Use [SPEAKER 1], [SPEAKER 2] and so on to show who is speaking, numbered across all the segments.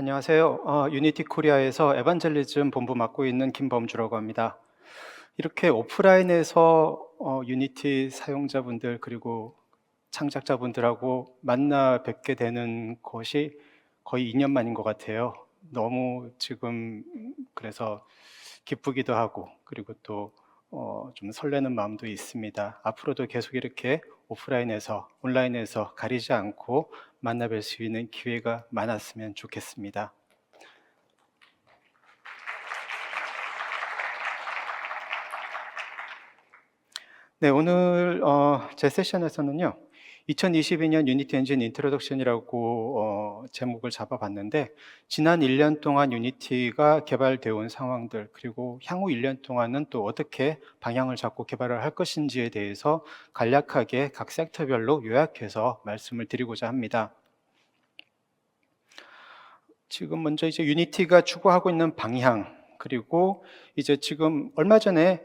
[SPEAKER 1] 안녕하세요. 유니티 코리아에서 에반젤리즘 본부 맡고 있는 김범주라고 합니다. 이렇게 오프라인에서 유니티 사용자분들 그리고 창작자분들하고 만나 뵙게 되는 것이 거의 2년 만인 것 같아요. 너무 지금 그래서 기쁘기도 하고 그리고 또 좀 설레는 마음도 있습니다. 앞으로도 계속 이렇게 오프라인에서 온라인에서 가리지 않고 만나 뵐 수 있는 기회가 많았으면 좋겠습니다. 네, 오늘 제 세션에서는요, 2022년 유니티 엔진 인트로덕션이라고 제목을 잡아봤는데, 지난 1년 동안 유니티가 개발되어 온 상황들, 그리고 향후 1년 동안은 또 어떻게 방향을 잡고 개발을 할 것인지에 대해서 간략하게 각 섹터별로 요약해서 말씀을 드리고자 합니다. 지금 먼저 이제 유니티가 추구하고 있는 방향, 그리고 이제 지금 얼마 전에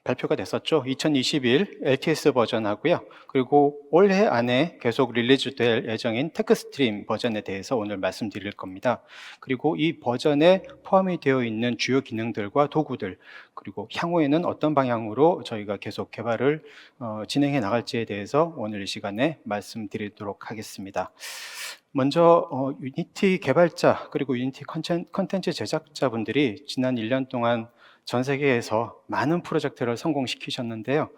[SPEAKER 1] 발표가 됐었죠. 2021 LTS 버전하고요. 그리고 올해 안에 계속 릴리즈 될 예정인 테크스트림 버전에 대해서 오늘 말씀드릴 겁니다. 그리고 이 버전에 포함이 되어 있는 주요 기능들과 도구들, 그리고 향후에는 어떤 방향으로 저희가 계속 개발을 진행해 나갈지에 대해서 오늘 이 시간에 말씀드리도록 하겠습니다. 먼저 유니티 개발자 그리고 유니티 컨텐츠 제작자분들이 지난 1년 동안 전 세계에서 많은 프로젝트를 성공시키셨는데요.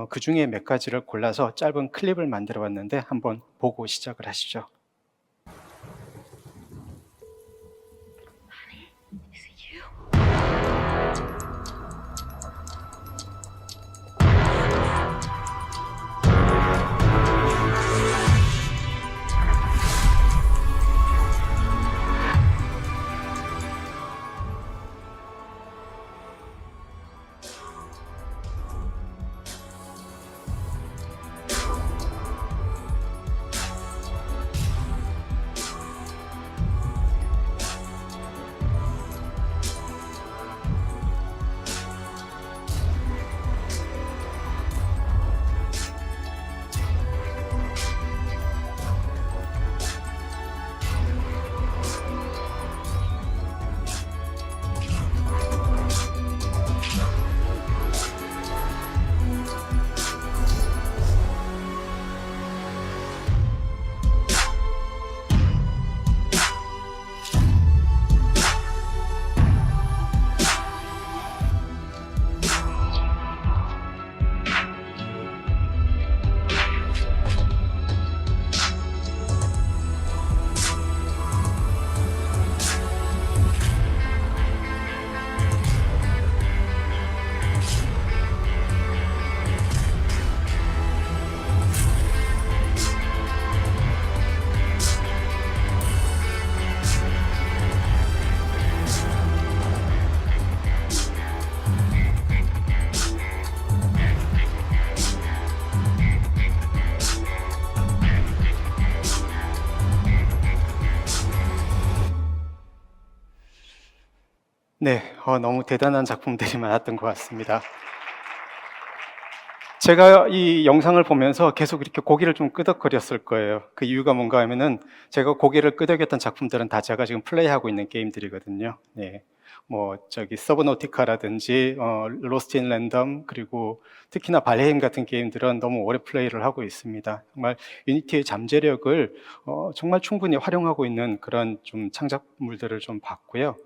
[SPEAKER 1] 그 중에 몇 가지를 골라서 짧은 클립을 만들어 봤는데 한번 보고 시작을 하시죠. 네, 너무 대단한 작품들이 많았던 것 같습니다. 제가 이 영상을 보면서 계속 이렇게 고개를 좀 끄덕거렸을 거예요. 그 이유가 뭔가 하면은 제가 고개를 끄덕였던 작품들은 다 제가 지금 플레이하고 있는 게임들이거든요. 네. 서브노티카라든지, 로스트 인 랜덤, 그리고 특히나 발헤임 같은 게임들은 너무 오래 플레이를 하고 있습니다. 정말 유니티의 잠재력을 정말 충분히 활용하고 있는 그런 좀 창작물들을 좀 봤고요.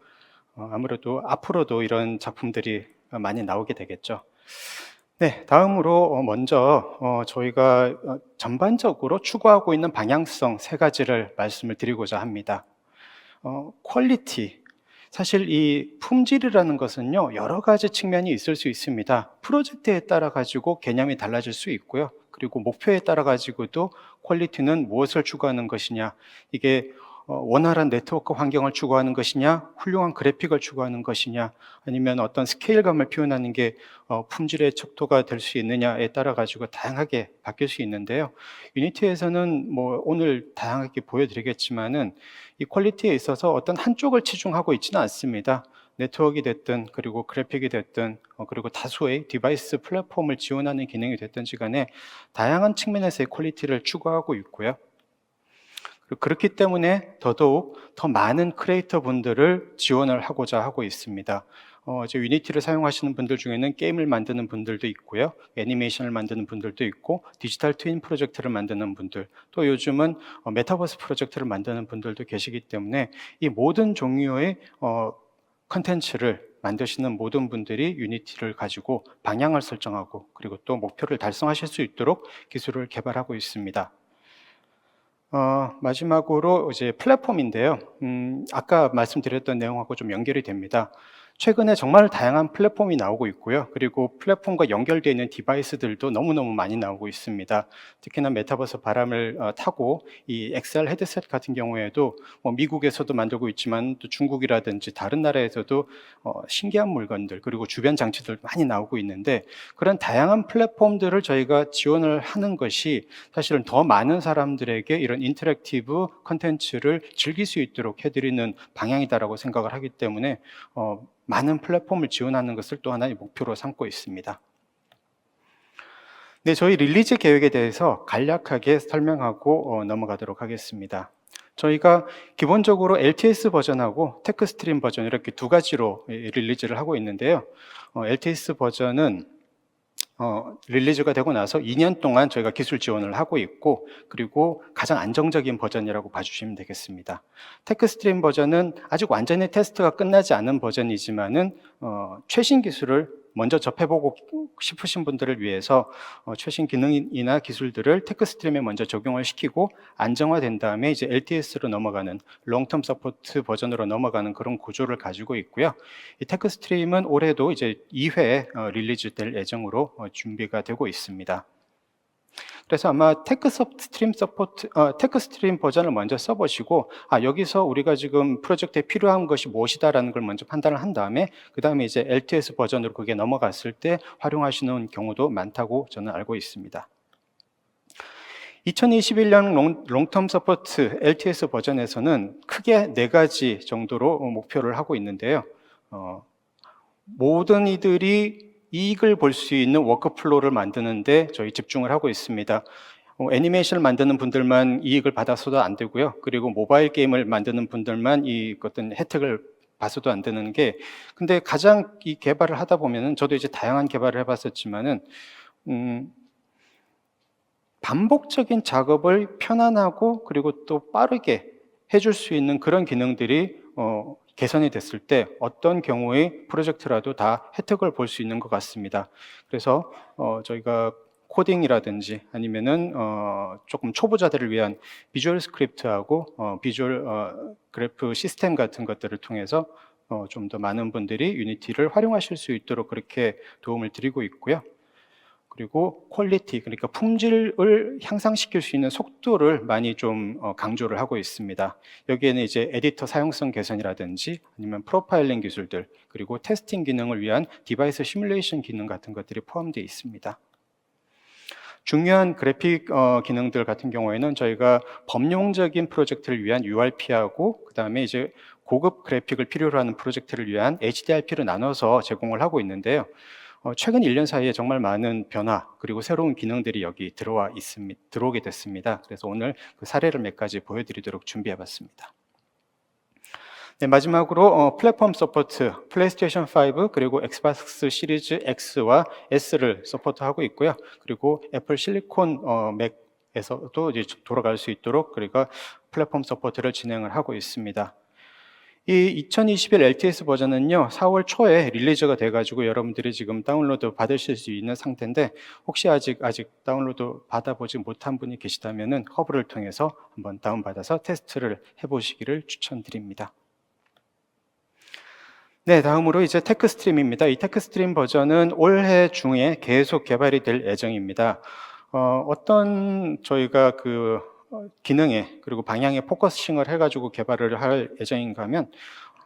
[SPEAKER 1] 아무래도 앞으로도 이런 작품들이 많이 나오게 되겠죠. 네, 다음으로 먼저 저희가 전반적으로 추구하고 있는 방향성 3가지를 말씀을 드리고자 합니다. 퀄리티. 사실 이 품질이라는 것은요, 여러 가지 측면이 있을 수 있습니다. 프로젝트에 따라 가지고 개념이 달라질 수 있고요. 그리고 목표에 따라 가지고도 퀄리티는 무엇을 추구하는 것이냐, 이게 원활한 네트워크 환경을 추구하는 것이냐, 훌륭한 그래픽을 추구하는 것이냐, 아니면 어떤 스케일감을 표현하는 게 품질의 척도가 될 수 있느냐에 따라 가지고 다양하게 바뀔 수 있는데요. 유니티에서는 오늘 다양하게 보여드리겠지만은 이 퀄리티에 있어서 어떤 한쪽을 치중하고 있지는 않습니다. 네트워크가 됐든, 그리고 그래픽이 됐든, 그리고 다수의 디바이스 플랫폼을 지원하는 기능이 됐든지 간에 다양한 측면에서의 퀄리티를 추구하고 있고요. 그렇기 때문에 더더욱 더 많은 크리에이터 분들을 지원을 하고자 하고 있습니다. 이제 유니티를 사용하시는 분들 중에는 게임을 만드는 분들도 있고요, 애니메이션을 만드는 분들도 있고, 디지털 트윈 프로젝트를 만드는 분들, 또 요즘은 메타버스 프로젝트를 만드는 분들도 계시기 때문에 이 모든 종류의 컨텐츠를 만드시는 모든 분들이 유니티를 가지고 방향을 설정하고 그리고 또 목표를 달성하실 수 있도록 기술을 개발하고 있습니다. 마지막으로 이제 플랫폼인데요. 아까 말씀드렸던 내용하고 좀 연결이 됩니다. 최근에 정말 다양한 플랫폼이 나오고 있고요. 그리고 플랫폼과 연결되어 있는 디바이스들도 너무너무 많이 나오고 있습니다. 특히나 메타버스 바람을 타고 이 XR 헤드셋 같은 경우에도 미국에서도 만들고 있지만 또 중국이라든지 다른 나라에서도 신기한 물건들 그리고 주변 장치들 많이 나오고 있는데, 그런 다양한 플랫폼들을 저희가 지원을 하는 것이 사실은 더 많은 사람들에게 이런 인터랙티브 컨텐츠를 즐길 수 있도록 해드리는 방향이다라고 생각을 하기 때문에 많은 플랫폼을 지원하는 것을 또 하나의 목표로 삼고 있습니다. 네, 저희 릴리즈 계획에 대해서 간략하게 설명하고 넘어가도록 하겠습니다. 저희가 기본적으로 LTS 버전하고 테크스트림 버전 이렇게 두 가지로 릴리즈를 하고 있는데요. LTS 버전은 릴리즈가 되고 나서 2년 동안 저희가 기술 지원을 하고 있고, 그리고 가장 안정적인 버전이라고 봐주시면 되겠습니다. 테크스트림 버전은 아직 완전히 테스트가 끝나지 않은 버전이지만은 최신 기술을 먼저 접해보고 싶으신 분들을 위해서 최신 기능이나 기술들을 테크스트림에 먼저 적용을 시키고 안정화된 다음에 이제 LTS로 넘어가는 롱텀 서포트 버전으로 넘어가는 그런 구조를 가지고 있고요. 이 테크스트림은 올해도 이제 2회 릴리즈될 예정으로 준비가 되고 있습니다. 그래서 아마 테크스트림 버전을 먼저 써보시고, 여기서 우리가 지금 프로젝트에 필요한 것이 무엇이다라는 걸 먼저 판단을 한 다음에 그 다음에 이제 LTS 버전으로 그게 넘어갔을 때 활용하시는 경우도 많다고 저는 알고 있습니다. 2021년 롱텀 서포트 LTS 버전에서는 크게 4가지 정도로 목표를 하고 있는데요. 모든 이들이 이익을 볼 수 있는 워크플로우를 만드는데 저희 집중을 하고 있습니다. 애니메이션을 만드는 분들만 이익을 받아서도 안 되고요. 그리고 모바일 게임을 만드는 분들만 이 어떤 혜택을 봐서도 안 되는 게, 근데 가장 이 개발을 하다 보면은, 저도 이제 다양한 개발을 해봤었지만은 반복적인 작업을 편안하고 그리고 또 빠르게 해줄 수 있는 그런 기능들이 개선이 됐을 때 어떤 경우의 프로젝트라도 다 혜택을 볼 수 있는 것 같습니다. 그래서 저희가 코딩이라든지 아니면은 조금 초보자들을 위한 비주얼 스크립트하고 비주얼 그래프 시스템 같은 것들을 통해서 좀 더 많은 분들이 유니티를 활용하실 수 있도록 그렇게 도움을 드리고 있고요. 그리고 퀄리티, 그러니까 품질을 향상시킬 수 있는 속도를 많이 좀 강조를 하고 있습니다. 여기에는 이제 에디터 사용성 개선이라든지 아니면 프로파일링 기술들, 그리고 테스팅 기능을 위한 디바이스 시뮬레이션 기능 같은 것들이 포함되어 있습니다. 중요한 그래픽 기능들 같은 경우에는 저희가 범용적인 프로젝트를 위한 URP하고 그 다음에 이제 고급 그래픽을 필요로 하는 프로젝트를 위한 HDRP를 나눠서 제공을 하고 있는데요. 최근 1년 사이에 정말 많은 변화 그리고 새로운 기능들이 여기 들어오게 됐습니다. 그래서 오늘 그 사례를 몇 가지 보여드리도록 준비해봤습니다. 네, 마지막으로 플랫폼 서포트, 플레이스테이션 5 그리고 엑스박스 시리즈 X와 S를 서포트하고 있고요. 그리고 애플 실리콘 맥에서도 이제 돌아갈 수 있도록 그러니까 플랫폼 서포트를 진행을 하고 있습니다. 이 2021 LTS 버전은요 4월 초에 릴리즈가 돼가지고 여러분들이 지금 다운로드 받으실 수 있는 상태인데, 혹시 아직 다운로드 받아보지 못한 분이 계시다면은 허브를 통해서 한번 다운받아서 테스트를 해보시기를 추천드립니다. 네, 다음으로 이제 테크스트림입니다. 이 테크스트림 버전은 올해 중에 계속 개발이 될 예정입니다. 어떤 저희가 그 기능에 그리고 방향에 포커싱을 해가지고 개발을 할 예정인가 하면,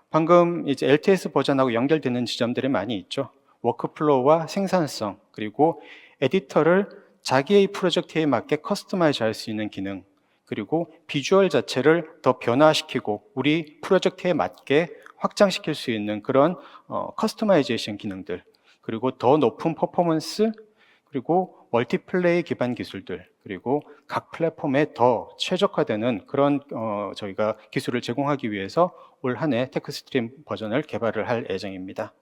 [SPEAKER 1] 방금 이제 LTS 버전하고 연결되는 지점들이 많이 있죠. 워크플로우와 생산성, 그리고 에디터를 자기의 프로젝트에 맞게 커스터마이즈 할 수 있는 기능, 그리고 비주얼 자체를 더 변화시키고 우리 프로젝트에 맞게 확장시킬 수 있는 그런 커스터마이제이션 기능들, 그리고 더 높은 퍼포먼스, 그리고 멀티플레이 기반 기술들, 그리고 각 플랫폼에 더 최적화되는 그런 저희가 기술을 제공하기 위해서 올 한 해 테크스트림 버전을 개발을 할 예정입니다.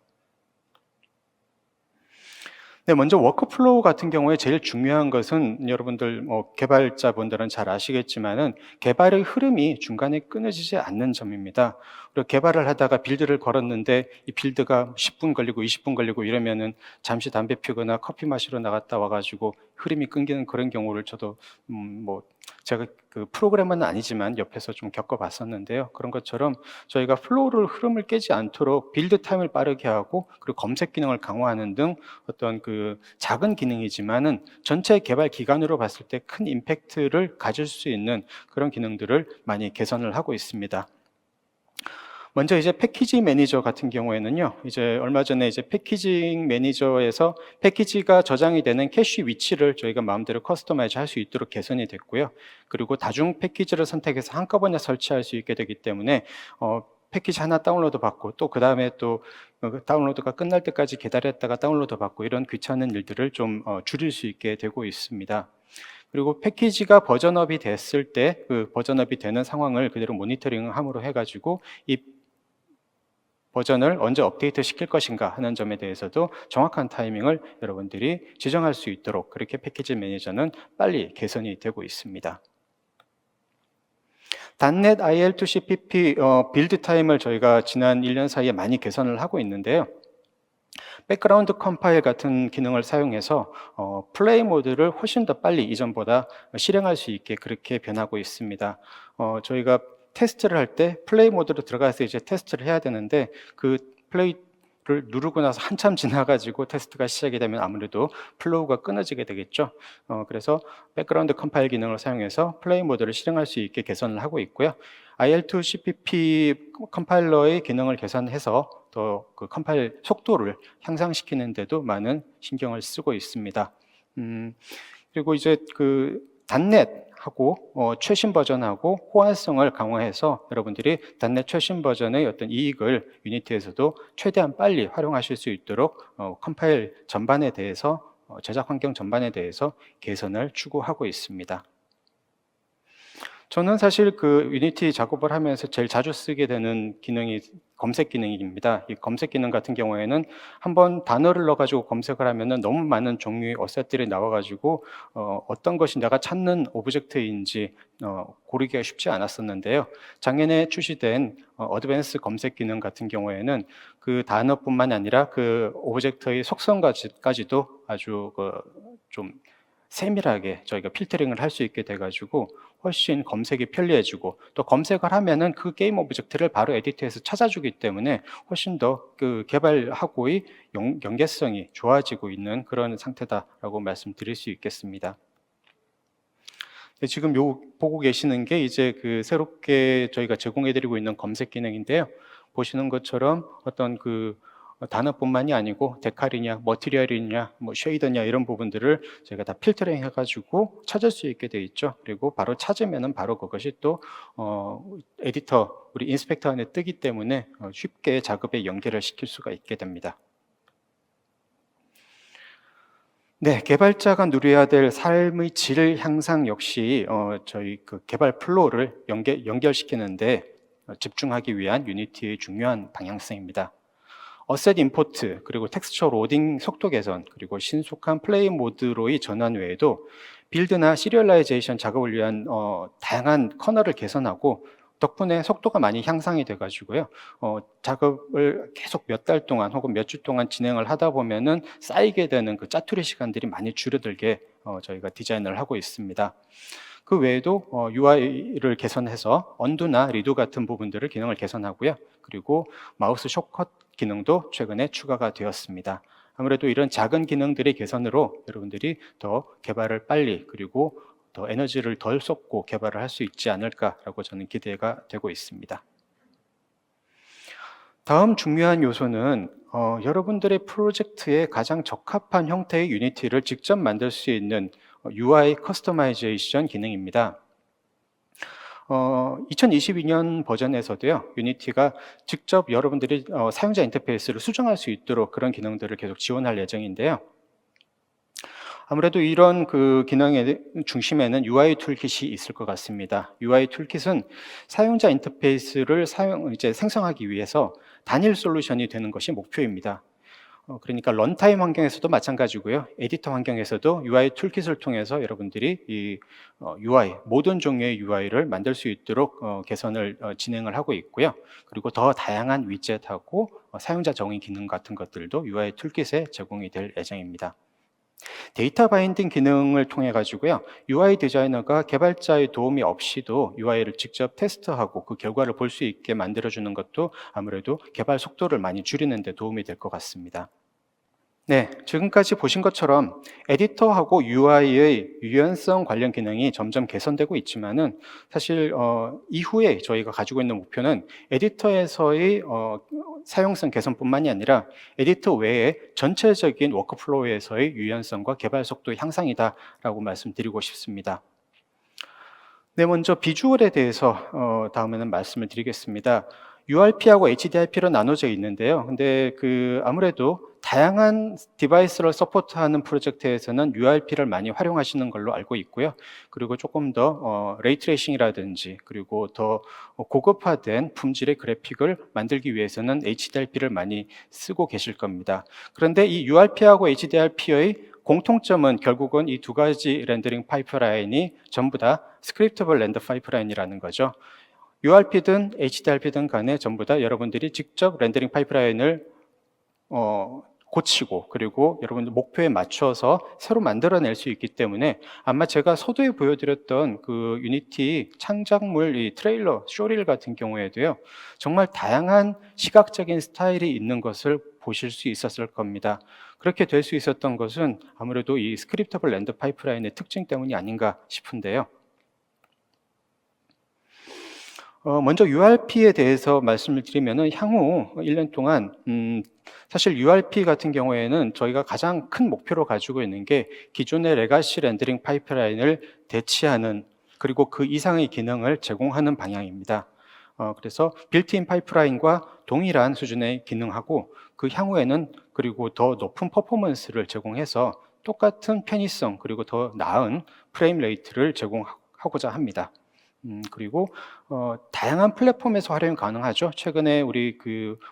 [SPEAKER 1] 네, 먼저 워크플로우 같은 경우에 제일 중요한 것은 여러분들 개발자분들은 잘 아시겠지만은 개발의 흐름이 중간에 끊어지지 않는 점입니다. 그리고 개발을 하다가 빌드를 걸었는데 이 빌드가 10분 걸리고 20분 걸리고 이러면은 잠시 담배 피거나 커피 마시러 나갔다 와가지고 흐름이 끊기는 그런 경우를 저도 제가 그 프로그래머는 아니지만 옆에서 좀 겪어봤었는데요. 그런 것처럼 저희가 플로우를 흐름을 깨지 않도록 빌드 타임을 빠르게 하고 그리고 검색 기능을 강화하는 등 어떤 그 작은 기능이지만은 전체 개발 기간으로 봤을 때 큰 임팩트를 가질 수 있는 그런 기능들을 많이 개선을 하고 있습니다. 먼저 이제 패키지 매니저 같은 경우에는요, 이제 얼마 전에 이제 패키징 매니저에서 패키지가 저장이 되는 캐시 위치를 저희가 마음대로 커스터마이즈 할 수 있도록 개선이 됐고요. 그리고 다중 패키지를 선택해서 한꺼번에 설치할 수 있게 되기 때문에 패키지 하나 다운로드 받고 또 그 다음에 또 다운로드가 끝날 때까지 기다렸다가 다운로드 받고 이런 귀찮은 일들을 좀 줄일 수 있게 되고 있습니다. 그리고 패키지가 버전업이 됐을 때 그 버전업이 되는 상황을 그대로 모니터링함으로 해가지고 이 버전을 언제 업데이트 시킬 것인가 하는 점에 대해서도 정확한 타이밍을 여러분들이 지정할 수 있도록 그렇게 패키지 매니저는 빨리 개선이 되고 있습니다. .NET IL2CPP 빌드 타임을 저희가 지난 1년 사이에 많이 개선을 하고 있는데요. 백그라운드 컴파일 같은 기능을 사용해서 플레이 모드를 훨씬 더 빨리 이전보다 실행할 수 있게 그렇게 변하고 있습니다. 저희가 테스트를 할 때 플레이 모드로 들어가서 이제 테스트를 해야 되는데 그 플레이를 누르고 나서 한참 지나가지고 테스트가 시작이 되면 아무래도 플로우가 끊어지게 되겠죠. 그래서 백그라운드 컴파일 기능을 사용해서 플레이 모드를 실행할 수 있게 개선을 하고 있고요. IL2CPP 컴파일러의 기능을 개선해서 더 그 컴파일 속도를 향상시키는 데도 많은 신경을 쓰고 있습니다. 그리고 이제 그 .NET하고 최신 버전하고 호환성을 강화해서 여러분들이 .NET 최신 버전의 어떤 이익을 유니티에서도 최대한 빨리 활용하실 수 있도록 컴파일 전반에 대해서 제작 환경 전반에 대해서 개선을 추구하고 있습니다. 저는 사실 그 유니티 작업을 하면서 제일 자주 쓰게 되는 기능이 검색 기능입니다. 이 검색 기능 같은 경우에는 한번 단어를 넣어가지고 검색을 하면은 너무 많은 종류의 어셋들이 나와가지고 어떤 것이 내가 찾는 오브젝트인지 고르기가 쉽지 않았었는데요. 작년에 출시된 어드밴스 검색 기능 같은 경우에는 그 단어뿐만 아니라 그 오브젝트의 속성까지도 아주 좀 세밀하게 저희가 필터링을 할 수 있게 돼가지고 훨씬 검색이 편리해지고 또 검색을 하면은 그 게임 오브젝트를 바로 에디트해서 찾아주기 때문에 훨씬 더 그 개발하고의 연계성이 좋아지고 있는 그런 상태다라고 말씀드릴 수 있겠습니다. 지금 보고 계시는 게 이제 그 새롭게 저희가 제공해드리고 있는 검색 기능인데요. 보시는 것처럼 어떤 그 단어뿐만이 아니고 데칼이냐, 머티리얼이냐, 쉐이더냐 이런 부분들을 저희가 다 필터링 해가지고 찾을 수 있게 돼 있죠. 그리고 바로 찾으면은 바로 그것이 또 에디터, 우리 인스펙터 안에 뜨기 때문에 쉽게 작업에 연결을 시킬 수가 있게 됩니다. 네, 개발자가 누려야 될 삶의 질 향상 역시 저희 그 개발 플로우를 연결시키는데 집중하기 위한 유니티의 중요한 방향성입니다. 어셋 임포트, 그리고 텍스처 로딩 속도 개선, 그리고 신속한 플레이 모드로의 전환 외에도 빌드나 시리얼라이제이션 작업을 위한 다양한 커널을 개선하고 덕분에 속도가 많이 향상이 돼가지고요. 작업을 계속 몇 달 동안 혹은 몇 주 동안 진행을 하다 보면은 쌓이게 되는 그 짜투리 시간들이 많이 줄어들게 저희가 디자인을 하고 있습니다. 그 외에도 UI를 개선해서 언두나 리두 같은 부분들을 기능을 개선하고요. 그리고 마우스 숏컷 기능도 최근에 추가가 되었습니다. 아무래도 이런 작은 기능들의 개선으로 여러분들이 더 개발을 빨리 그리고 더 에너지를 덜 쏟고 개발을 할 수 있지 않을까라고 저는 기대가 되고 있습니다. 다음 중요한 요소는 여러분들의 프로젝트에 가장 적합한 형태의 유니티를 직접 만들 수 있는 UI 커스터마이제이션 기능입니다. 2022년 버전에서도요, 유니티가 직접 여러분들이 사용자 인터페이스를 수정할 수 있도록 그런 기능들을 계속 지원할 예정인데요. 아무래도 이런 그 기능의 중심에는 UI 툴킷이 있을 것 같습니다. UI 툴킷은 사용자 인터페이스를 이제 생성하기 위해서 단일 솔루션이 되는 것이 목표입니다. 그러니까 런타임 환경에서도 마찬가지고요. 에디터 환경에서도 UI 툴킷을 통해서 여러분들이 이 UI, 모든 종류의 UI를 만들 수 있도록 개선을 진행을 하고 있고요. 그리고 더 다양한 위젯하고 사용자 정의 기능 같은 것들도 UI 툴킷에 제공이 될 예정입니다. 데이터 바인딩 기능을 통해 가지고요. UI 디자이너가 개발자의 도움이 없이도 UI를 직접 테스트하고 그 결과를 볼 수 있게 만들어주는 것도 아무래도 개발 속도를 많이 줄이는 데 도움이 될 것 같습니다. 네, 지금까지 보신 것처럼 에디터하고 UI의 유연성 관련 기능이 점점 개선되고 있지만은 사실 이후에 저희가 가지고 있는 목표는 에디터에서의 사용성 개선뿐만이 아니라 에디터 외에 전체적인 워크플로우에서의 유연성과 개발 속도 향상이다라고 말씀드리고 싶습니다. 네, 먼저 비주얼에 대해서 다음에는 말씀을 드리겠습니다. URP하고 HDRP로 나눠져 있는데요. 근데 아무래도 다양한 디바이스를 서포트하는 프로젝트에서는 URP를 많이 활용하시는 걸로 알고 있고요. 그리고 조금 더 레이트레이싱이라든지 그리고 더 고급화된 품질의 그래픽을 만들기 위해서는 HDRP를 많이 쓰고 계실 겁니다. 그런데 이 URP하고 HDRP의 공통점은 결국은 이 두 가지 렌더링 파이프라인이 전부 다 스크립터블 렌더 파이프라인이라는 거죠. URP든 HDRP든 간에 전부 다 여러분들이 직접 렌더링 파이프라인을 고치고 그리고 여러분들 목표에 맞춰서 새로 만들어낼 수 있기 때문에 아마 제가 서두에 보여드렸던 그 유니티 창작물 이 트레일러 쇼릴 같은 경우에도요 정말 다양한 시각적인 스타일이 있는 것을 보실 수 있었을 겁니다. 그렇게 될 수 있었던 것은 아무래도 이 스크립터블 렌더 파이프라인의 특징 때문이 아닌가 싶은데요. 먼저 URP에 대해서 말씀을 드리면은 향후 1년 동안 사실 URP 같은 경우에는 저희가 가장 큰 목표로 가지고 있는 게 기존의 레가시 렌더링 파이프라인을 대체하는 그리고 그 이상의 기능을 제공하는 방향입니다. 그래서 빌트인 파이프라인과 동일한 수준의 기능하고 그 향후에는 그리고 더 높은 퍼포먼스를 제공해서 똑같은 편의성 그리고 더 나은 프레임 레이트를 제공하고자 합니다. 그리고 다양한 플랫폼에서 활용이 가능하죠. 최근에 우리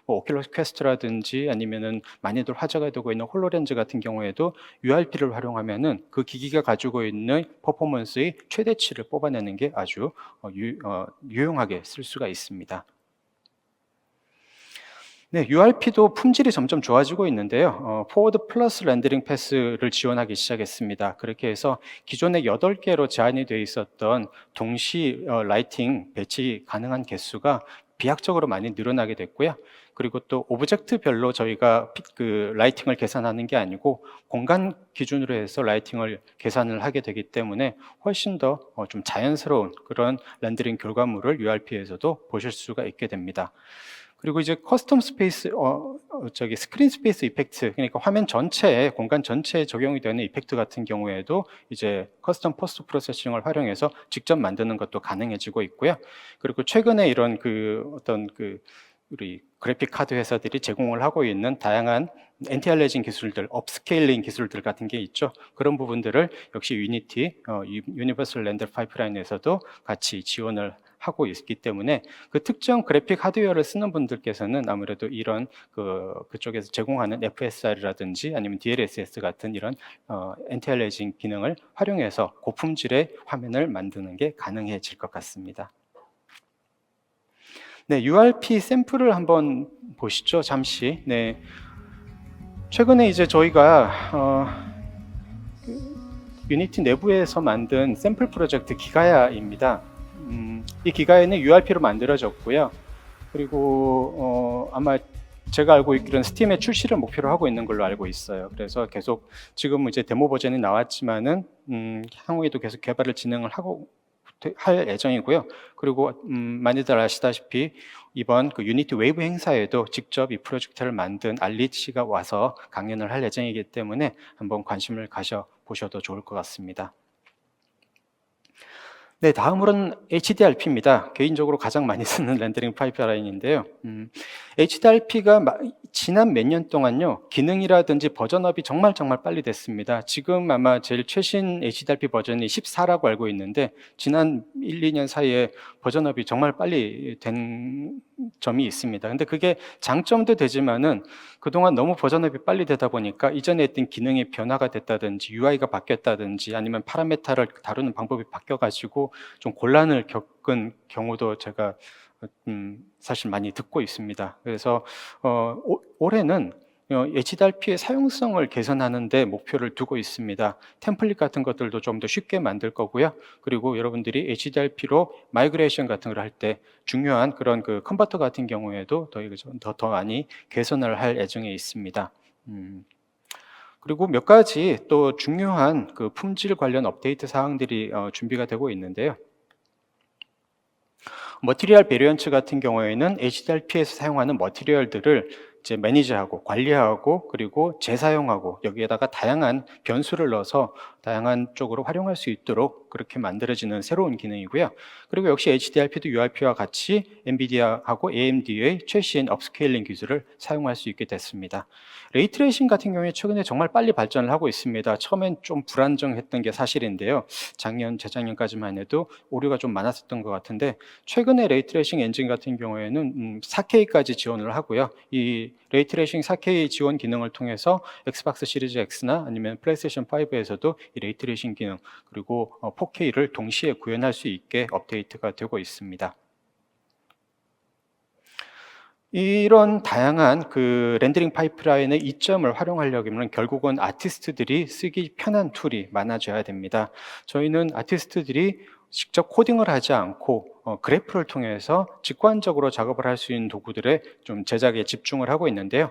[SPEAKER 1] 오큘러스 퀘스트라든지 아니면은 많이들 화제가 되고 있는 홀로렌즈 같은 경우에도 URP를 활용하면은 그 기기가 가지고 있는 퍼포먼스의 최대치를 뽑아내는 게 아주 유용하게 쓸 수가 있습니다. 네, URP도 품질이 점점 좋아지고 있는데요. 포워드 플러스 렌더링 패스를 지원하기 시작했습니다. 그렇게 해서 기존에 8개로 제한이 되어 있었던 동시 라이팅 배치 가능한 개수가 비약적으로 많이 늘어나게 됐고요. 그리고 또 오브젝트별로 저희가 라이팅을 계산하는 게 아니고 공간 기준으로 해서 라이팅을 계산을 하게 되기 때문에 훨씬 더 좀 자연스러운 그런 렌더링 결과물을 URP에서도 보실 수가 있게 됩니다. 그리고 이제 커스텀 스페이스, 스크린 스페이스 이펙트, 그러니까 화면 전체에, 공간 전체에 적용이 되는 이펙트 같은 경우에도 이제 커스텀 포스트 프로세싱을 활용해서 직접 만드는 것도 가능해지고 있고요. 그리고 최근에 이런 우리 그래픽 카드 회사들이 제공을 하고 있는 다양한 엔티알레징 기술들, 업스케일링 기술들 같은 게 있죠. 그런 부분들을 역시 유니티, 유니버설 렌더 파이프라인에서도 같이 지원을 하고 있기 때문에 그 특정 그래픽 하드웨어를 쓰는 분들께서는 아무래도 이런 그쪽에서 제공하는 FSR이라든지 아니면 DLSS 같은 이런 엔티알레징 기능을 활용해서 고품질의 화면을 만드는 게 가능해질 것 같습니다. 네, URP 샘플을 한번 보시죠. 잠시. 네. 최근에 이제 저희가 유니티 내부에서 만든 샘플 프로젝트 기가야입니다. 이 기가야는 URP로 만들어졌고요. 그리고 아마 제가 알고 있기로는 스팀에 출시를 목표로 하고 있는 걸로 알고 있어요. 그래서 계속 지금 이제 데모 버전이 나왔지만은 향후에도 계속 개발을 진행을 할 예정이고요. 그리고 많이들 아시다시피 이번 유니티 웨이브 행사에도 직접 이 프로젝트를 만든 알릿 씨가 와서 강연을 할 예정이기 때문에 한번 관심을 가져 보셔도 좋을 것 같습니다. 네, 다음으로는 HDRP입니다. 개인적으로 가장 많이 쓰는 렌더링 파이프라인인데요. HDRP가 지난 몇 년 동안요, 기능이라든지 버전업이 정말 빨리 됐습니다. 지금 아마 제일 최신 HDRP 버전이 14라고 알고 있는데, 지난 1, 2년 사이에 버전업이 정말 빨리 된 점이 있습니다. 근데 그게 장점도 되지만은 그동안 너무 버전업이 빨리 되다 보니까 이전에 했던 기능이 변화가 됐다든지 UI가 바뀌었다든지 아니면 파라메타를 다루는 방법이 바뀌어가지고 좀 곤란을 겪은 경우도 제가 사실 많이 듣고 있습니다. 그래서 올해는 HDRP의 사용성을 개선하는 데 목표를 두고 있습니다. 템플릿 같은 것들도 좀 더 쉽게 만들 거고요. 그리고 여러분들이 HDRP로 마이그레이션 같은 걸 할 때 중요한 그런 그 컨버터 같은 경우에도 더 많이 개선을 할 예정에 있습니다. 그리고 몇 가지 또 중요한 그 품질 관련 업데이트 사항들이 준비가 되고 있는데요. 머티리얼 베리언츠 같은 경우에는 HDRP에서 사용하는 머티리얼들을 이제 매니지하고 관리하고 그리고 재사용하고 여기에다가 다양한 변수를 넣어서 다양한 쪽으로 활용할 수 있도록 그렇게 만들어지는 새로운 기능이고요. 그리고 역시 HDRP도 URP와 같이 엔비디아하고 AMD의 최신 업스케일링 기술을 사용할 수 있게 됐습니다. 레이트레이싱 같은 경우에 최근에 정말 빨리 발전을 하고 있습니다. 처음엔 좀 불안정했던 게 사실인데요. 작년, 재작년까지만 해도 오류가 좀 많았었던 것 같은데 최근에 레이트레이싱 엔진 같은 경우에는 4K까지 지원을 하고요. 이 레이트레이싱 4K 지원 기능을 통해서 엑스박스 시리즈 X나 아니면 플레이스테이션 5에서도 이 레이트레이싱 기능 그리고 4K를 동시에 구현할 수 있게 업데이트가 되고 있습니다. 이런 다양한 그 렌더링 파이프라인의 이점을 활용하려면 결국은 아티스트들이 쓰기 편한 툴이 많아져야 됩니다. 저희는 아티스트들이 직접 코딩을 하지 않고 그래프를 통해서 직관적으로 작업을 할 수 있는 도구들의 좀 제작에 집중을 하고 있는데요.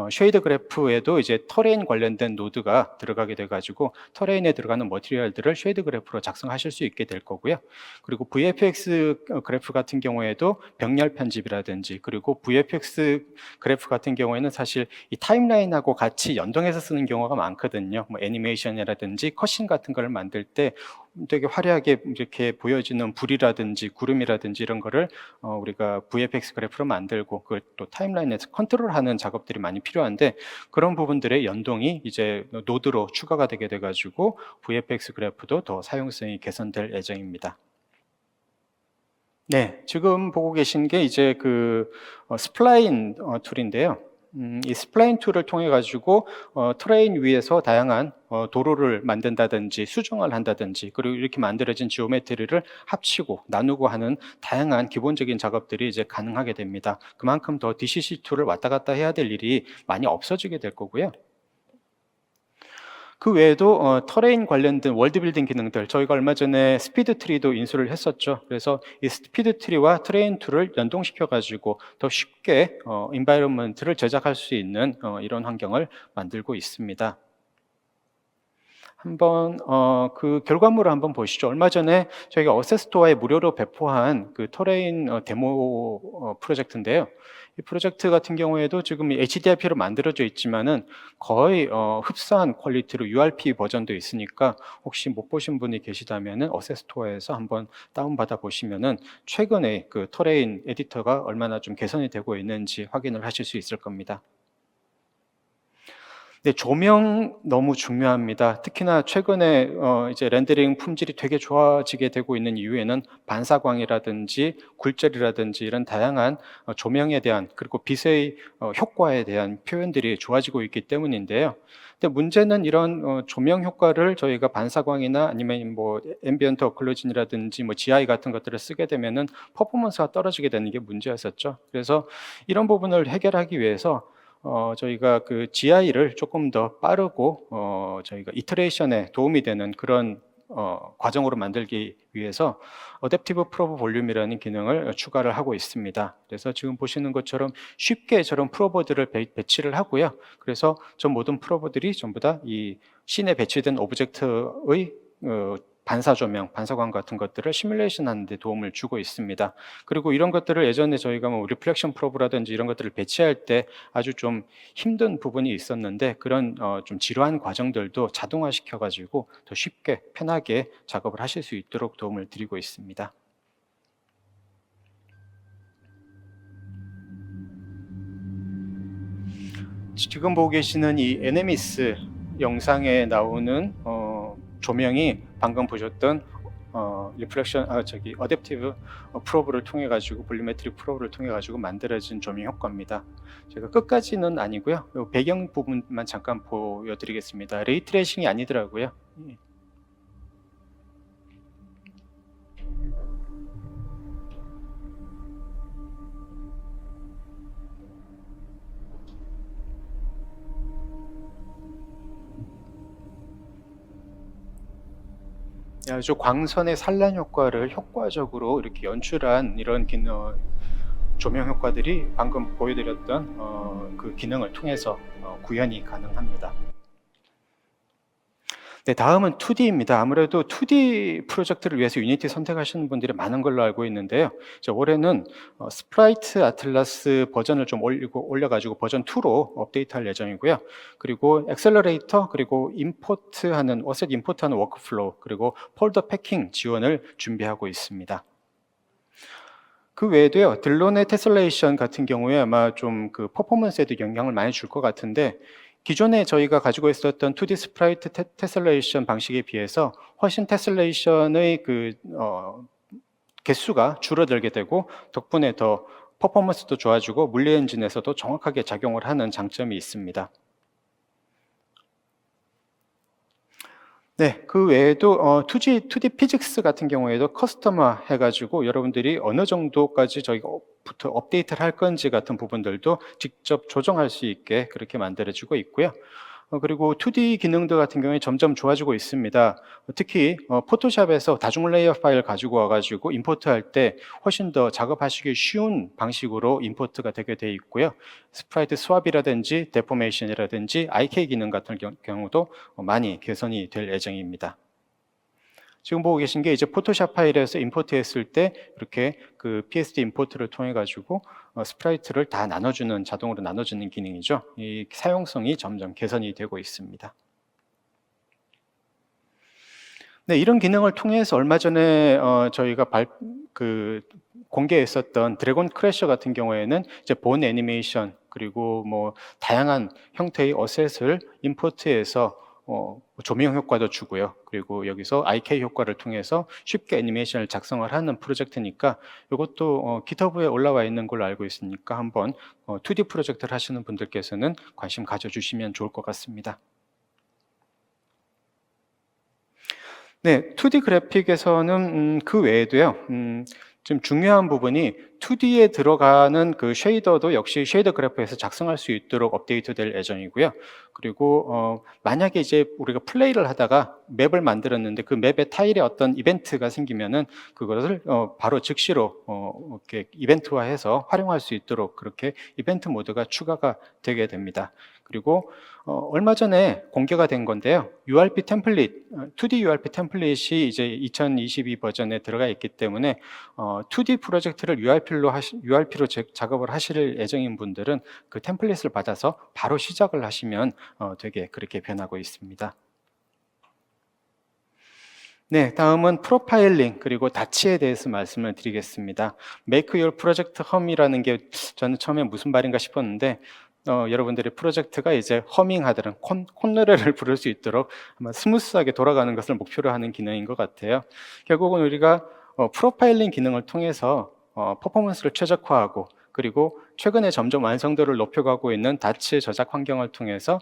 [SPEAKER 1] 쉐이드 그래프에도 이제 터레인 관련된 노드가 들어가게 돼가지고 터레인에 들어가는 머티리얼들을 쉐이드 그래프로 작성하실 수 있게 될 거고요. 그리고 VFX 그래프 같은 경우에도 병렬 편집이라든지 그리고 VFX 그래프 같은 경우에는 사실 이 타임라인하고 같이 연동해서 쓰는 경우가 많거든요. 뭐 애니메이션이라든지 컷신 같은 걸 만들 때 되게 화려하게 이렇게 보여지는 불이라든지 구름이라든지 이런 거를 우리가 VFX 그래프로 만들고 그걸 또 타임라인에서 컨트롤하는 작업들이 많이 필요한데 그런 부분들의 연동이 이제 노드로 추가가 되게 돼가지고 VFX 그래프도 더 사용성이 개선될 예정입니다. 네, 지금 보고 계신 게 이제 그 스플라인 툴인데요. 이 스플라인 툴을 통해 가지고 트레인 위에서 다양한 도로를 만든다든지 수정을 한다든지 그리고 이렇게 만들어진 지오메트리를 합치고 나누고 하는 다양한 기본적인 작업들이 이제 가능하게 됩니다. 그만큼 더 DCC 툴을 왔다 갔다 해야 될 일이 많이 없어지게 될 거고요. 그 외에도 터레인 관련된 월드빌딩 기능들 저희가 얼마 전에 스피드 트리도 인수를 했었죠. 그래서 이 스피드 트리와 트레인 툴을 연동시켜 가지고 더 쉽게 인바이러먼트를 제작할 수 있는 이런 환경을 만들고 있습니다. 한번 그 결과물을 한번 보시죠. 얼마 전에 저희가 어세스토어에 무료로 배포한 그 터레인 데모 프로젝트인데요. 이 프로젝트 같은 경우에도 지금 HDRP로 만들어져 있지만은 거의 흡사한 퀄리티로 URP 버전도 있으니까 혹시 못 보신 분이 계시다면은 어세스토어에서 한번 다운받아 보시면은 최근에 그 터레인 에디터가 얼마나 좀 개선이 되고 있는지 확인을 하실 수 있을 겁니다. 네, 조명 너무 중요합니다. 특히나 최근에 이제 렌더링 품질이 되게 좋아지게 되고 있는 이유에는 반사광이라든지 굴절이라든지 이런 다양한 조명에 대한 그리고 빛의 효과에 대한 표현들이 좋아지고 있기 때문인데요. 근데 문제는 이런 조명 효과를 저희가 반사광이나 아니면 뭐 앰비언트 어클루전이라든지 뭐 GI 같은 것들을 쓰게 되면은 퍼포먼스가 떨어지게 되는 게 문제였었죠. 그래서 이런 부분을 해결하기 위해서 저희가 그 GI를 조금 더 빠르고 저희가 이터레이션에 도움이 되는 그런 과정으로 만들기 위해서 어댑티브 프로브 볼륨이라는 기능을 추가를 하고 있습니다. 그래서 지금 보시는 것처럼 쉽게 저런 프로버들을 배치를 하고요. 그래서 저 모든 프로버들이 전부 다 이 씬에 배치된 오브젝트의 반사 조명, 반사광 같은 것들을 시뮬레이션 하는 데 도움을 주고 있습니다. 그리고 이런 것들을 예전에 저희가 뭐 리플렉션 프로브라든지 이런 것들을 배치할 때 아주 좀 힘든 부분이 있었는데 그런 좀 지루한 과정들도 자동화시켜 가지고 더 쉽게 편하게 작업을 하실 수 있도록 도움을 드리고 있습니다. 지금 보고 계시는 이 에네미스 영상에 나오는 조명이 방금 보셨던 리플렉션 어댑티브 프로브를 통해 가지고 볼륨메트릭 프로브를 통해 가지고 만들어진 조명 효과입니다. 제가 끝까지는 아니고요. 요 배경 부분만 잠깐 보여드리겠습니다. 레이 트레이싱이 아니더라고요. 아주 광선의 산란 효과를 효과적으로 이렇게 연출한 이런 조명 효과들이 방금 보여드렸던 그 기능을 통해서 구현이 가능합니다. 네, 다음은 2D입니다. 아무래도 2D 프로젝트를 위해서 유니티 선택하시는 분들이 많은 걸로 알고 있는데요. 올해는 스프라이트 아틀라스 버전을 좀 올려가지고 버전 2로 업데이트할 예정이고요. 그리고 엑셀러레이터, 그리고 임포트하는 어셋 임포트하는 워크플로우, 그리고 폴더 패킹 지원을 준비하고 있습니다. 그 외에도요, 들론의 테슬레이션 같은 경우에 아마 좀 그 퍼포먼스에도 영향을 많이 줄 것 같은데, 기존에 저희가 가지고 있었던 2D 스프라이트 테슬레이션 방식에 비해서 훨씬 테슬레이션의 개수가 줄어들게 되고, 덕분에 더 퍼포먼스도 좋아지고 물리 엔진에서도 정확하게 작용을 하는 장점이 있습니다. 네, 그 외에도 2D 피직스 같은 경우에도 커스터마 해가지고 여러분들이 어느 정도까지 저희가부터 업데이트를 할 건지 같은 부분들도 직접 조정할 수 있게 그렇게 만들어지고 있고요. 그리고 2D 기능들 같은 경우에 점점 좋아지고 있습니다. 특히 포토샵에서 다중 레이어 파일 가지고 와가지고 임포트할 때 훨씬 더 작업하시기 쉬운 방식으로 임포트가 되게 돼 있고요. 스프라이트 스왑이라든지 데포메이션이라든지 IK 기능 같은 경우도 많이 개선이 될 예정입니다. 지금 보고 계신 게 이제 포토샵 파일에서 임포트했을 때 이렇게 그 PSD 임포트를 통해 가지고 스프라이트를 다 나눠주는, 자동으로 나눠주는 기능이죠. 이 사용성이 점점 개선이 되고 있습니다. 네, 이런 기능을 통해서 얼마 전에 저희가 공개했었던 드래곤 크래셔 같은 경우에는 이제 본 애니메이션, 그리고 뭐 다양한 형태의 어셋을 임포트해서 조명 효과도 주고요. 그리고 여기서 IK 효과를 통해서 쉽게 애니메이션을 작성을 하는 프로젝트니까 이것도 GitHub에 올라와 있는 걸로 알고 있으니까 한번 2D 프로젝트를 하시는 분들께서는 관심 가져주시면 좋을 것 같습니다. 네, 2D 그래픽에서는 그 외에도요, 좀 중요한 부분이 2D에 들어가는 그 쉐이더도 역시 쉐이더 그래프에서 작성할 수 있도록 업데이트 될 예정이고요. 그리고 만약에 이제 우리가 플레이를 하다가 맵을 만들었는데 그 맵에 타일에 어떤 이벤트가 생기면은 그것을 바로 즉시로 이렇게 이벤트화해서 활용할 수 있도록 그렇게 이벤트 모드가 추가가 되게 됩니다. 그리고 얼마 전에 공개가 된 건데요. URP 템플릿, 2D URP 템플릿이 이제 2022 버전에 들어가 있기 때문에 2D 프로젝트를 URP로 작업을 하실 예정인 분들은 그 템플릿을 받아서 바로 시작을 하시면 되게 그렇게 변하고 있습니다. 네, 다음은 프로파일링 그리고 다치에 대해서 말씀을 드리겠습니다. Make Your Project Hume이라는 게 저는 처음에 무슨 말인가 싶었는데 여러분들의 프로젝트가 이제 허밍하듯은 콧노래를 부를 수 있도록 아마 스무스하게 돌아가는 것을 목표로 하는 기능인 것 같아요. 결국은 우리가 프로파일링 기능을 통해서 퍼포먼스를 최적화하고, 그리고 최근에 점점 완성도를 높여가고 있는 다치 저작 환경을 통해서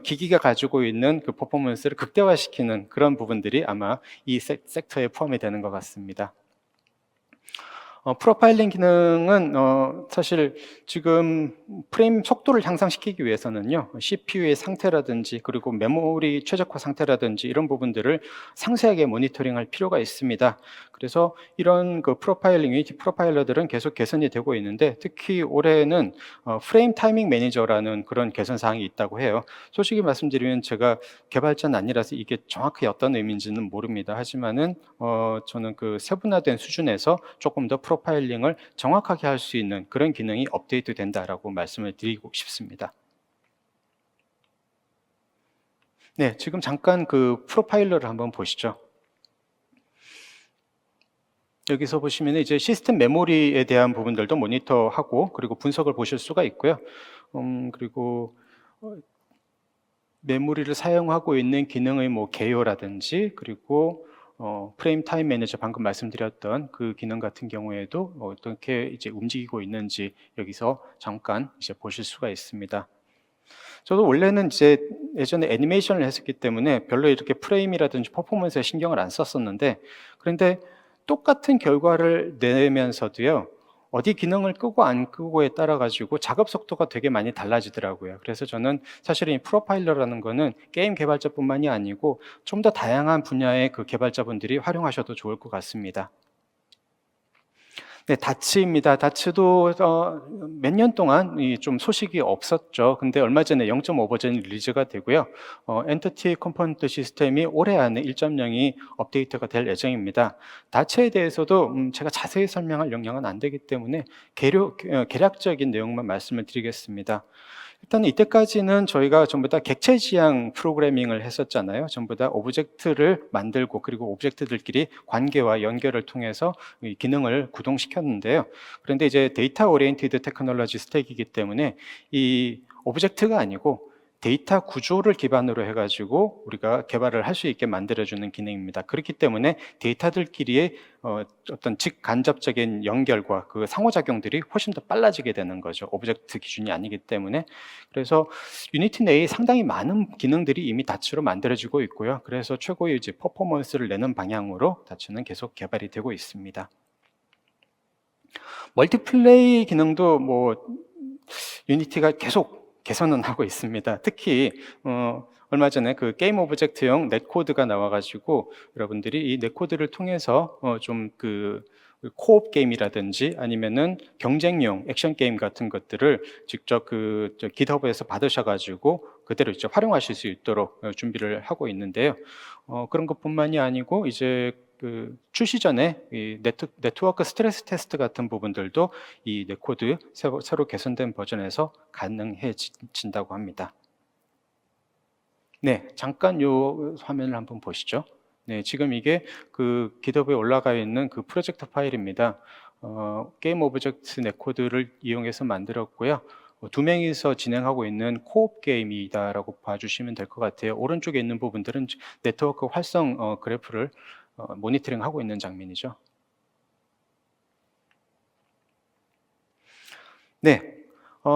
[SPEAKER 1] 기기가 가지고 있는 그 퍼포먼스를 극대화시키는 그런 부분들이 아마 이 섹터에 포함이 되는 것 같습니다. 프로파일링 기능은 사실 지금 프레임 속도를 향상시키기 위해서는요, CPU의 상태라든지 그리고 메모리 최적화 상태라든지 이런 부분들을 상세하게 모니터링할 필요가 있습니다. 그래서 이런 그 프로파일링, 유니티 프로파일러들은 계속 개선이 되고 있는데, 특히 올해는 프레임 타이밍 매니저라는 그런 개선 사항이 있다고 해요. 솔직히 말씀드리면 제가 개발자는 아니라서 이게 정확히 어떤 의미인지는 모릅니다. 하지만은 저는 그 세분화된 수준에서 조금 더 프로파일링을 정확하게 할 수 있는 그런 기능이 업데이트 된다라고 말씀을 드리고 싶습니다. 네, 지금 잠깐 그 프로파일러를 한번 보시죠. 여기서 보시면 이제 시스템 메모리에 대한 부분들도 모니터하고 그리고 분석을 보실 수가 있고요. 그리고 메모리를 사용하고 있는 기능의 뭐 개요라든지 그리고 프레임 타임 매니저 방금 말씀드렸던 그 기능 같은 경우에도 어떻게 이제 움직이고 있는지 여기서 잠깐 이제 보실 수가 있습니다. 저도 원래는 이제 예전에 애니메이션을 했었기 때문에 별로 이렇게 프레임이라든지 퍼포먼스에 신경을 안 썼었는데, 그런데 똑같은 결과를 내면서도요, 어디 기능을 끄고 안 끄고에 따라 가지고 작업 속도가 되게 많이 달라지더라고요. 그래서 저는 사실은 이 프로파일러라는 거는 게임 개발자뿐만이 아니고 좀 더 다양한 분야의 그 개발자분들이 활용하셔도 좋을 것 같습니다. 네, 다츠입니다. 다츠도 몇 년 동안 좀 소식이 없었죠. 근데 얼마 전에 0.5 버전이 리리즈가 되고요. 엔티티 컴포넌트 시스템이 올해 안에 1.0이 업데이트가 될 예정입니다. 다츠에 대해서도 제가 자세히 설명할 역량은 안 되기 때문에 개략적인 내용만 말씀을 드리겠습니다. 일단 이때까지는 저희가 전부 다 객체 지향 프로그래밍을 했었잖아요. 전부 다 오브젝트를 만들고 그리고 오브젝트들끼리 관계와 연결을 통해서 이 기능을 구동시켰는데요. 그런데 이제 데이터 오리엔티드 테크놀로지 스택이기 때문에 이 오브젝트가 아니고 데이터 구조를 기반으로 해가지고 우리가 개발을 할 수 있게 만들어주는 기능입니다. 그렇기 때문에 데이터들끼리의 어떤 직간접적인 연결과 그 상호작용들이 훨씬 더 빨라지게 되는 거죠. 오브젝트 기준이 아니기 때문에. 그래서 유니티 내에 상당히 많은 기능들이 이미 다츠로 만들어지고 있고요. 그래서 최고의 이제 퍼포먼스를 내는 방향으로 다츠는 계속 개발이 되고 있습니다. 멀티플레이 기능도 뭐 유니티가 계속 개선은 하고 있습니다. 특히 얼마 전에 그 게임 오브젝트용 넷코드가 나와가지고 여러분들이 이 넷코드를 통해서 좀 그 코옵 게임이라든지 아니면은 경쟁용 액션 게임 같은 것들을 직접 그 깃허브에서 받으셔가지고 그대로 이제 활용하실 수 있도록 준비를 하고 있는데요. 그런 것뿐만이 아니고 이제 그 출시 전에 이 네트워크 스트레스 테스트 같은 부분들도 이 넷코드 새로 개선된 버전에서 가능해진다고 합니다. 네, 잠깐 요 화면을 한번 보시죠. 네, 지금 이게 그 깃허브에 올라가 있는 그 프로젝트 파일입니다. 게임 오브젝트 넷코드를 이용해서 만들었고요. 두 명이서 진행하고 있는 코옵 게임이다라고 봐주시면 될 것 같아요. 오른쪽에 있는 부분들은 네트워크 활성 그래프를 모니터링하고 있는 장면이죠. 네,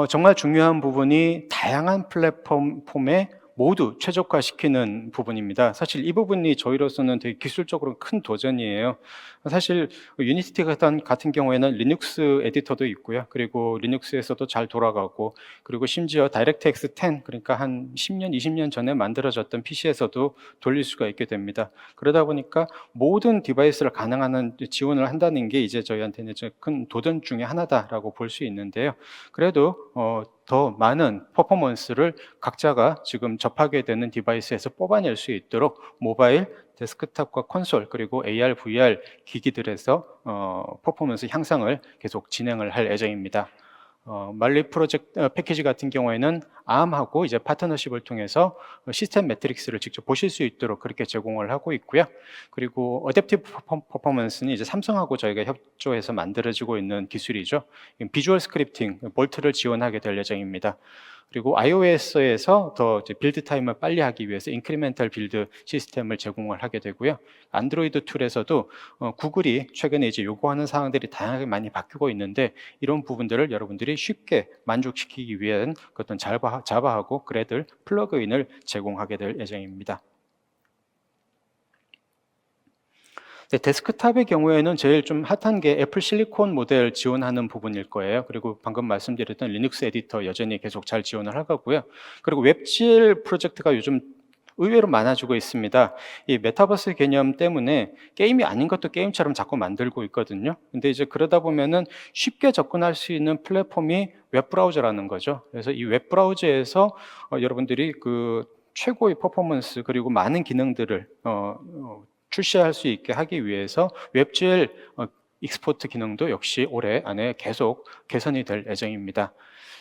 [SPEAKER 1] 정말 중요한 부분이 다양한 플랫폼에 모두 최적화시키는 부분입니다. 사실 이 부분이 저희로서는 되게 기술적으로 큰 도전이에요. 사실 유니티 같은 경우에는 리눅스 에디터도 있고요. 그리고 리눅스에서도 잘 돌아가고, 그리고 심지어 다이렉트X 10, 그러니까 한 10년, 20년 전에 만들어졌던 PC에서도 돌릴 수가 있게 됩니다. 그러다 보니까 모든 디바이스를 가능한 지원을 한다는 게 이제 저희한테는 큰 도전 중에 하나다라고 볼 수 있는데요. 그래도 더 많은 퍼포먼스를 각자가 지금 접하게 되는 디바이스에서 뽑아낼 수 있도록 모바일, 데스크탑과 콘솔 그리고 AR, VR 기기들에서 퍼포먼스 향상을 계속 진행을 할 예정입니다. 말리 프로젝트 패키지 같은 경우에는 ARM하고 이제 파트너십을 통해서 시스템 매트릭스를 직접 보실 수 있도록 그렇게 제공을 하고 있고요. 그리고 어댑티브 퍼포먼스는 이제 삼성하고 저희가 협조해서 만들어지고 있는 기술이죠. 비주얼 스크립팅, 볼트를 지원하게 될 예정입니다. 그리고 iOS에서 더 빌드 타임을 빨리 하기 위해서 인크리멘탈 빌드 시스템을 제공을 하게 되고요. 안드로이드 툴에서도 구글이 최근에 이제 요구하는 사항들이 다양하게 많이 바뀌고 있는데, 이런 부분들을 여러분들이 쉽게 만족시키기 위한 어떤 자바하고 그래들 플러그인을 제공하게 될 예정입니다. 네, 데스크탑의 경우에는 제일 좀 핫한 게 애플 실리콘 모델 지원하는 부분일 거예요. 그리고 방금 말씀드렸던 리눅스 에디터 여전히 계속 잘 지원을 하고요. 그리고 웹GL 프로젝트가 요즘 의외로 많아지고 있습니다. 이 메타버스 개념 때문에 게임이 아닌 것도 게임처럼 자꾸 만들고 있거든요. 근데 이제 그러다 보면은 쉽게 접근할 수 있는 플랫폼이 웹브라우저라는 거죠. 그래서 이 웹브라우저에서 여러분들이 그 최고의 퍼포먼스 그리고 많은 기능들을 출시할 수 있게 하기 위해서 웹GL 익스포트 기능도 역시 올해 안에 계속 개선이 될 예정입니다.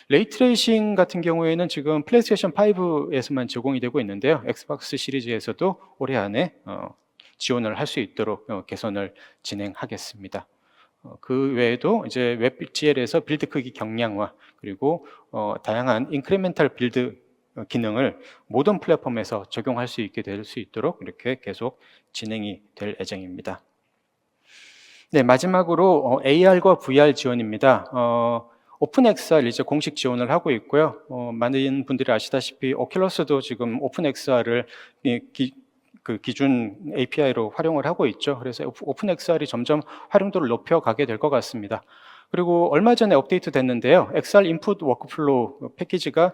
[SPEAKER 1] 레이트레이싱 같은 경우에는 지금 플레이스테이션 5에서만 제공이 되고 있는데요. 엑스박스 시리즈에서도 올해 안에 지원을 할 수 있도록 개선을 진행하겠습니다. 그 외에도 이제 웹GL에서 빌드 크기 경량화 그리고 다양한 인크리멘탈 빌드 기능을 모든 플랫폼에서 적용할 수 있게 될 수 있도록 이렇게 계속 진행이 될 예정입니다. 네, 마지막으로 AR과 VR 지원입니다. 오픈 XR 이제 공식 지원을 하고 있고요. 많은 분들이 아시다시피 오큘러스도 지금 오픈 XR을 기준 API로 활용을 하고 있죠. 그래서 오픈 XR이 점점 활용도를 높여가게 될 것 같습니다. 그리고 얼마 전에 업데이트 됐는데요. XR 인풋 워크플로우 패키지가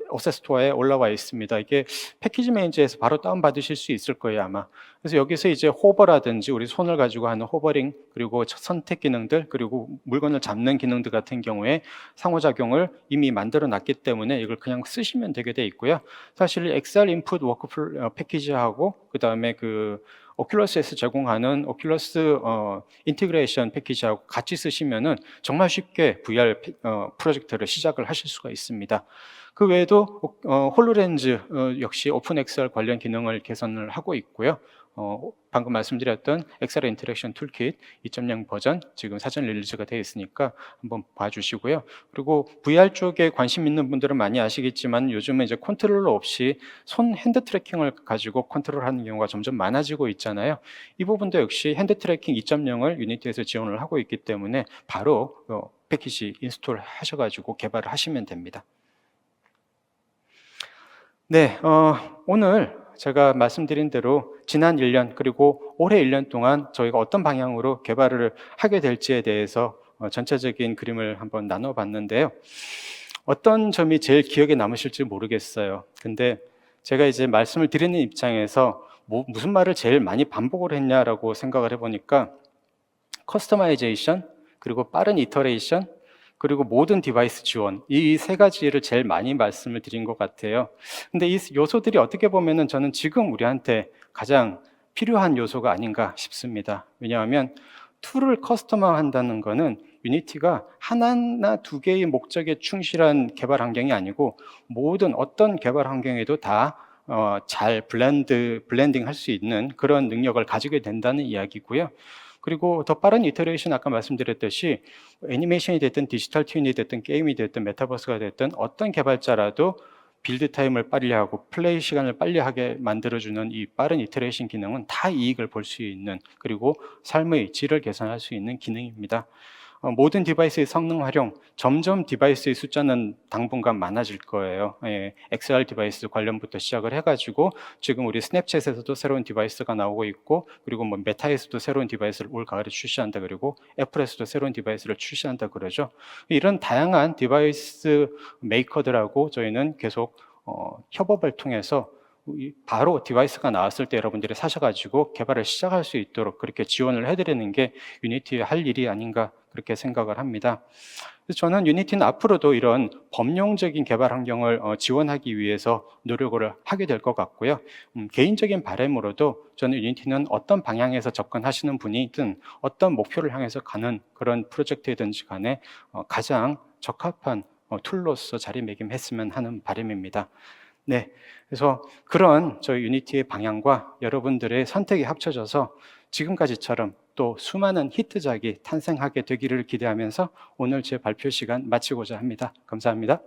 [SPEAKER 1] 어세스토어에 올라와 있습니다. 이게 패키지 매니저에서 바로 다운받으실 수 있을 거예요, 아마. 그래서 여기서 이제 호버라든지 우리 손을 가지고 하는 호버링, 그리고 선택 기능들, 그리고 물건을 잡는 기능들 같은 경우에 상호작용을 이미 만들어 놨기 때문에 이걸 그냥 쓰시면 되게 돼 있고요. 사실 XR 인풋 워크플로우 패키지하고 그 다음에 그 오큘러스에서 제공하는 오큘러스 인티그레이션 패키지하고 같이 쓰시면은 정말 쉽게 VR 프로젝트를 시작을 하실 수가 있습니다. 그 외에도 홀로렌즈 역시 오픈 XR 관련 기능을 개선을 하고 있고요. 방금 말씀드렸던 XR 인터랙션 툴킷 2.0 버전 지금 사전 릴리즈가 되어 있으니까 한번 봐주시고요. 그리고 VR 쪽에 관심 있는 분들은 많이 아시겠지만 요즘은 이제 컨트롤러 없이 손 핸드 트래킹을 가지고 컨트롤하는 경우가 점점 많아지고 있잖아요. 이 부분도 역시 핸드 트래킹 2.0을 유니티에서 지원을 하고 있기 때문에 바로 패키지 인스톨 하셔가지고 개발을 하시면 됩니다. 네, 오늘 제가 말씀드린 대로 지난 1년 그리고 올해 1년 동안 저희가 어떤 방향으로 개발을 하게 될지에 대해서 전체적인 그림을 한번 나눠봤는데요. 어떤 점이 제일 기억에 남으실지 모르겠어요. 근데 제가 이제 말씀을 드리는 입장에서 무슨 말을 제일 많이 반복을 했냐라고 생각을 해보니까 커스터마이제이션, 그리고 빠른 이터레이션, 그리고 모든 디바이스 지원, 이 세 가지를 제일 많이 말씀을 드린 것 같아요. 근데 이 요소들이 어떻게 보면은 저는 지금 우리한테 가장 필요한 요소가 아닌가 싶습니다. 왜냐하면 툴을 커스터마한다는 거는 유니티가 하나나 두 개의 목적에 충실한 개발 환경이 아니고 모든 어떤 개발 환경에도 다 잘 블렌딩 할 수 있는 그런 능력을 가지게 된다는 이야기고요. 그리고 더 빠른 이터레이션 아까 말씀드렸듯이 애니메이션이 됐든 디지털 트윈이 됐든 게임이 됐든 메타버스가 됐든 어떤 개발자라도 빌드 타임을 빨리 하고 플레이 시간을 빨리 하게 만들어주는 이 빠른 이터레이션 기능은 다 이익을 볼 수 있는 그리고 삶의 질을 개선할 수 있는 기능입니다. 모든 디바이스의 성능 활용, 점점 디바이스의 숫자는 당분간 많아질 거예요. XR 디바이스 관련부터 시작을 해가지고 지금 우리 스냅챗에서도 새로운 디바이스가 나오고 있고 그리고 뭐 메타에서도 새로운 디바이스를 올 가을에 출시한다 그리고 애플에서도 새로운 디바이스를 출시한다 그러죠. 이런 다양한 디바이스 메이커들하고 저희는 계속 협업을 통해서 바로 디바이스가 나왔을 때 여러분들이 사셔가지고 개발을 시작할 수 있도록 그렇게 지원을 해드리는 게 유니티의 할 일이 아닌가 그렇게 생각을 합니다. 그래서 저는 유니티는 앞으로도 이런 범용적인 개발 환경을 지원하기 위해서 노력을 하게 될 것 같고요. 개인적인 바람으로도 저는 유니티는 어떤 방향에서 접근하시는 분이든 어떤 목표를 향해서 가는 그런 프로젝트이든지 간에 가장 적합한 툴로서 자리매김했으면 하는 바람입니다. 네, 그래서 그런 저희 유니티의 방향과 여러분들의 선택이 합쳐져서 지금까지처럼 또 수많은 히트작이 탄생하게 되기를 기대하면서 오늘 제 발표 시간 마치고자 합니다. 감사합니다.